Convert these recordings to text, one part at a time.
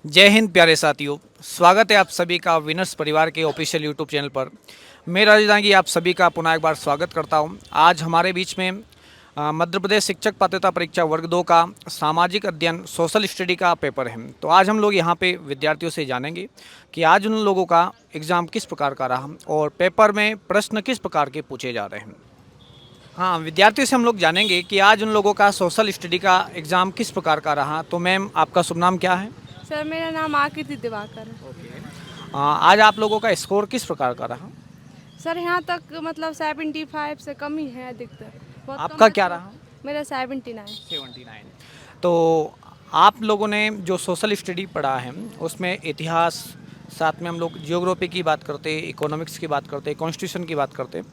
जय हिंद प्यारे साथियों। स्वागत है आप सभी का विनर्स परिवार के ऑफिशियल यूट्यूब चैनल पर। मैं राजधानी आप सभी का पुनः एक बार स्वागत करता हूं। आज हमारे बीच में मध्य प्रदेश शिक्षक पात्रता परीक्षा वर्ग 2 का सामाजिक अध्ययन सोशल स्टडी का पेपर है। तो आज हम लोग यहां पे विद्यार्थियों से जानेंगे कि आज उन लोगों का एग्ज़ाम किस प्रकार का रहा और पेपर में प्रश्न किस प्रकार के पूछे जा रहे हैं। हाँ, विद्यार्थियों से हम लोग जानेंगे कि आज उन लोगों का सोशल स्टडी का एग्ज़ाम किस प्रकार का रहा। तो मैम, आपका शुभ नाम क्या है? सर मेरा नाम आकृति दिवाकर है। आज आप लोगों का स्कोर किस प्रकार का रहा? सर यहाँ तक मतलब 75 से कम ही है अधिकतर। बहुत कम आपका क्या बच्चे। रहा? मेरा 79। 79। तो आप लोगों ने जो सोशल स्टडी पढ़ा है उसमें इतिहास, साथ में हम लोग जियोग्राफी की बात करते, इकोनॉमिक्स की बात करते, कॉन्स्टिट्यूशन की बात करते,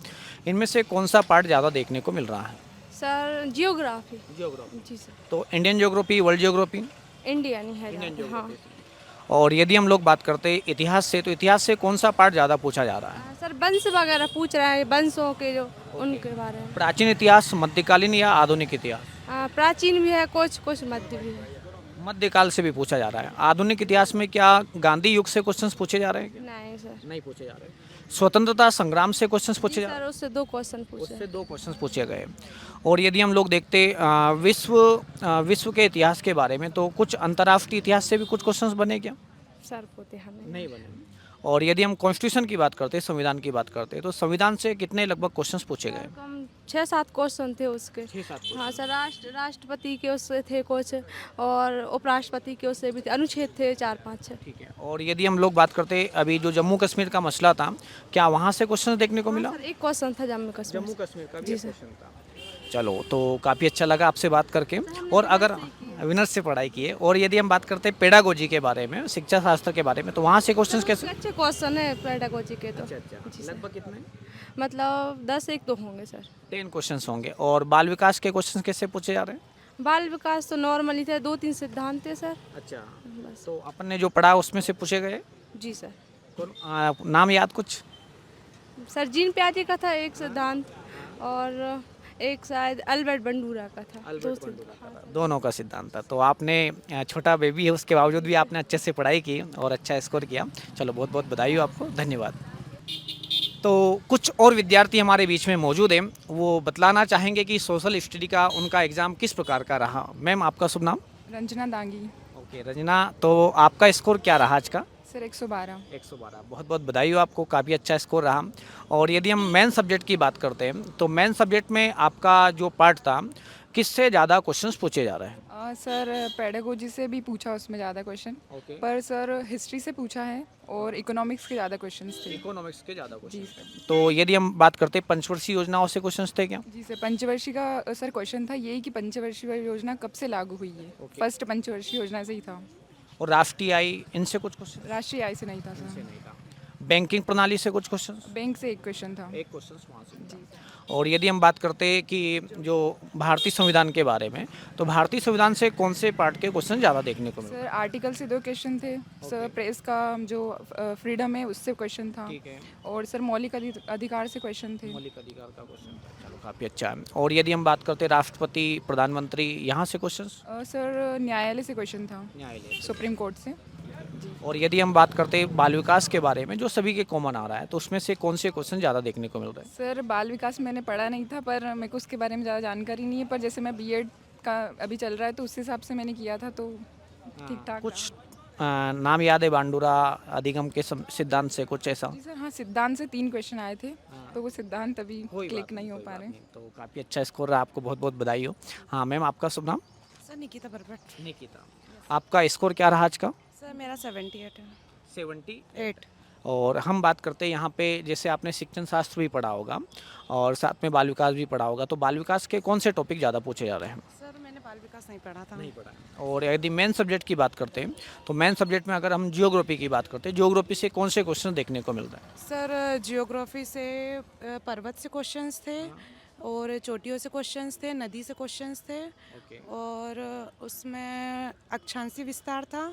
इनमें से कौन सा पार्ट ज़्यादा देखने को मिल रहा है? Sir geography. जियोग्राफी। जी सर। तो Indian geography, world geography. Indian ही है ज़्यादा, हाँ। और यदि हम लोग बात करते इतिहास से, तो इतिहास से कौन सा पार्ट ज़्यादा पूछा जा रहा है? सर वंश वगैरह पूछ रहे हैं, वंशों के जो उनके बारे में। प्राचीन इतिहास, मध्यकालीन या आधुनिक इतिहास? प्राचीन भी है, कुछ कुछ मध्य भी है। मध्यकाल से भी पूछा जा रहा है। आधुनिक इतिहास में क्या गांधी युग से क्वेश्चंस पूछे जा रहे हैं क्या? नहीं सर। नहीं पूछे जा रहे। स्वतंत्रता संग्राम से क्वेश्चंस पूछे जी जा सर, रहे उससे 2 क्वेश्चन हैं? पूछे। उससे 2 क्वेश्चंस पूछे गए। और यदि हम लोग देखते विश्व के इतिहास के बारे में, तो कुछ अंतर्राष्ट्रीय इतिहास से भी कुछ क्वेश्चंस बने क्या? सर को ध्यान नहीं बने। और यदि हम कॉन्स्टिट्यूशन की बात करते, संविधान की बात करते, तो संविधान से कितने लगभग क्वेश्चंस पूछे गए? कम 6-7 क्वेश्चन थे उसके। 6-7 हाँ सर, राष्ट्रपति के उससे थे कुछ, और उपराष्ट्रपति के उससे भी थे, अनुच्छेद थे 4-5 6। ठीक है। और यदि हम लोग बात करते अभी जो जम्मू कश्मीर का मसला था, क्या वहाँ से क्वेश्चन देखने को हाँ मिला? सर, एक क्वेश्चन था जम्मू कश्मीर जम्मू से। कश्मीर का भी जी एक सर। क्वेश्चन था। चलो, तो काफ़ी अच्छा लगा आपसे बात करके। और अगर विनर्स से पढ़ाई की है, और यदि हम बात करते हैं पेडागोजी के बारे में, शिक्षा शास्त्र के बारे में, तो वहाँ से क्वेश्चंस सर कैसे? उसके अच्छे क्वेश्चन है पेडागोजी के तो। अच्छा। जी सर। लगभग कितने? मतलब 10 एक तो होंगे सर। 10 क्वेश्चंस होंगे। और बाल विकास के क्वेश्चंस कैसे पूछे जा रहे हैं? बाल विकास तो नॉर्मली थे, 2-3 सिद्धांत थे सर। अच्छा। बस। तो अपन ने जो पढ़ा उसमें से पूछे गए? जी सर। नाम याद कुछ? सर जीन प्याजे का था एक सिद्धांत, और एक शायद अल्बर्ट बंडूरा का था। दोनों का सिद्धांत था। तो आपने छोटा बेबी है, उसके बावजूद भी आपने अच्छे से पढ़ाई की और अच्छा स्कोर किया। चलो, बहुत बहुत बधाई हो आपको, धन्यवाद। तो कुछ और विद्यार्थी हमारे बीच में मौजूद हैं, वो बतलाना चाहेंगे कि सोशल स्टडी का उनका एग्ज़ाम किस प्रकार का रहा। मैम, आपका शुभ नाम? रंजना दांगी। ओके रंजना, तो आपका स्कोर क्या रहा आज का? सर 112। 112। बहुत बहुत बधाई हो आपको, काफ़ी अच्छा स्कोर रहा। और यदि हम मेन सब्जेक्ट की बात करते हैं, तो मेन सब्जेक्ट में आपका जो पार्ट था, किससे ज़्यादा क्वेश्चंस पूछे जा रहे हैं? सर पेडागोजी से भी पूछा उसमें ज़्यादा क्वेश्चन। ओके। पर सर हिस्ट्री से पूछा है और इकोनॉमिक्स के ज़्यादा क्वेश्चंस थे। इकोनॉमिक्स के ज़्यादा क्वेश्चन जी थे। तो यदि हम बात करते हैं पंचवर्षीय योजनाओं से क्वेश्चंस थे क्या? जी सर, पंचवर्षीय का सर क्वेश्चन था यही कि पंचवर्षीय योजना कब से लागू हुई है। फर्स्ट पंचवर्षीय योजना से ही था। और राष्ट्रीय आय, इनसे कुछ क्वेश्चन? राष्ट्रीय आय से नहीं था सर। नहीं था। बैंकिंग प्रणाली से कुछ क्वेश्चन? बैंक से एक क्वेश्चन था। एक क्वेश्चन वहाँ से था। और यदि हम बात करते हैं कि जो भारतीय संविधान के बारे में, तो भारतीय संविधान से कौन से पार्ट के क्वेश्चन ज़्यादा देखने को मिले? सर आर्टिकल से 2 क्वेश्चन थे। सर प्रेस का जो फ्रीडम है उससे क्वेश्चन था। ठीक है। और सर मौलिक अधिकार से क्वेश्चन थे। मौलिक अधिकार का क्वेश्चन था। चलो, काफ़ी अच्छा है। और यदि हम बात करते हैं राष्ट्रपति, प्रधानमंत्री, यहाँ से क्वेश्चंस? सर न्यायालय से क्वेश्चन था, न्यायालय। सुप्रीम कोर्ट से। और यदि हम बात करते हैं बाल विकास के बारे में, जो सभी के कॉमन आ रहा है, तो उसमें से कौन से क्वेश्चन ज़्यादा देखने को मिल रहे हैं? सर बाल विकास मैंने पढ़ा नहीं था, पर मेरे को उसके बारे में ज़्यादा जानकारी नहीं है। पर जैसे मैं बीएड का अभी चल रहा है तो उस हिसाब से मैंने किया था, तो ठीक ठाक कुछ नाम याद है? बांडुरा अधिगम के सिद्धांत से कुछ ऐसा? जी सर। हाँ, सिद्धांत से 3 क्वेश्चन आए थे, तो वो सिद्धांत अभी क्लिक नहीं हो पा रहे। तो काफ़ी अच्छा स्कोर रहा, आपको बहुत बहुत बधाई हो। हाँ मैम, आपका शुभ नाम? सर निकिता बरबट। निकिता। आपका स्कोर क्या रहा आज का? सर मेरा 78 है। 78। और हम बात करते हैं यहाँ पे, जैसे आपने शिक्षण शास्त्र भी पढ़ा होगा और साथ में बाल विकास भी पढ़ा होगा, तो बाल विकास के कौन से टॉपिक ज़्यादा पूछे जा रहे हैं? सर मैंने बाल विकास नहीं पढ़ा था। नहीं पढ़ा है। और यदि मेन सब्जेक्ट की बात करते हैं, तो मेन सब्जेक्ट में अगर हम जियोग्राफी की बात करते हैं, जियोग्राफी से कौन से क्वेश्चन देखने को मिल रहे हैं? सर जियोग्राफी से पर्वत से क्वेश्चंस थे, और चोटियों से क्वेश्चंस थे, नदी से क्वेश्चंस थे, और उसमें अक्षांशीय विस्तार था,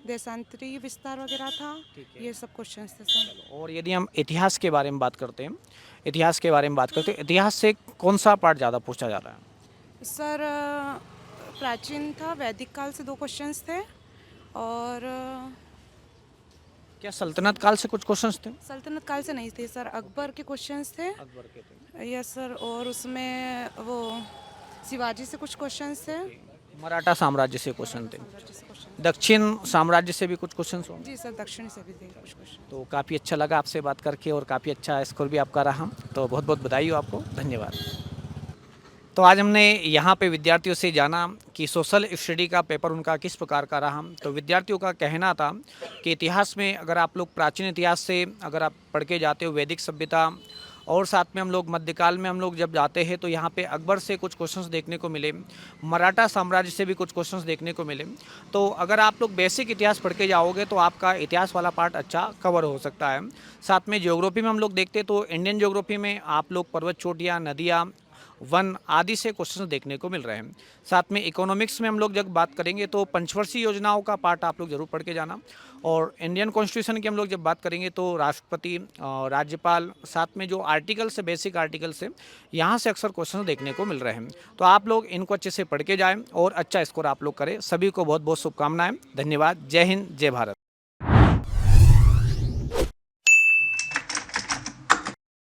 देशांतरीय विस्तार वगैरह था। ये सब क्वेश्चंस थे सर। और यदि हम इतिहास के बारे में बात करते हैं, इतिहास से कौन सा पार्ट ज़्यादा पूछा जा रहा है? सर प्राचीन था, वैदिक काल से 2 क्वेश्चंस थे, और क्या सल्तनत काल से कुछ क्वेश्चंस थे? सल्तनत काल से नहीं थे सर, अकबर के क्वेश्चंस थे। अकबर के थे। यस सर, और उसमें वो शिवाजी से कुछ क्वेश्चंस थे। मराठा साम्राज्य से क्वेश्चन थे। साम्राज्य से क्वेश्चन। दक्षिण साम्राज्य से भी कुछ क्वेश्चंस होंगे। जी सर, दक्षिण से भी थे कुछ क्वेश्चन। तो काफ़ी अच्छा लगा आपसे बात करके और काफ़ी अच्छा स्कोर भी आपका रहा, तो बहुत बहुत बधाई हो आपको, धन्यवाद। तो आज हमने यहाँ पे विद्यार्थियों से जाना कि सोशल स्टडी का पेपर उनका किस प्रकार का रहा। तो विद्यार्थियों का कहना था कि इतिहास में अगर आप लोग प्राचीन इतिहास से अगर आप पढ़ के जाते हो वैदिक सभ्यता, और साथ में हम लोग मध्यकाल में हम लोग जब जाते हैं तो यहाँ पे अकबर से कुछ क्वेश्चंस देखने को मिले, मराठा साम्राज्य से भी कुछ क्वेश्चंस देखने को मिले। तो अगर आप लोग बेसिक इतिहास पढ़ के जाओगे तो आपका इतिहास वाला पार्ट अच्छा कवर हो सकता है। साथ में ज्योग्राफी में हम लोग देखते तो इंडियन ज्योग्राफी में आप लोग पर्वत चोटियाँ, नदियाँ, वन आदि से क्वेश्चन देखने को मिल रहे हैं। साथ में इकोनॉमिक्स में हम लोग जब बात करेंगे तो पंचवर्षीय योजनाओं का पार्ट आप लोग जरूर पढ़ के जाना। और इंडियन कॉन्स्टिट्यूशन की हम लोग जब बात करेंगे तो राष्ट्रपति, राज्यपाल, साथ में जो आर्टिकल से बेसिक आर्टिकल से यहाँ से अक्सर क्वेश्चन देखने को मिल रहे हैं। तो आप लोग इनको अच्छे से पढ़ के जाएँ और अच्छा स्कोर आप लोग करें। सभी को बहुत बहुत शुभकामनाएं। धन्यवाद। जय हिंद, जय भारत।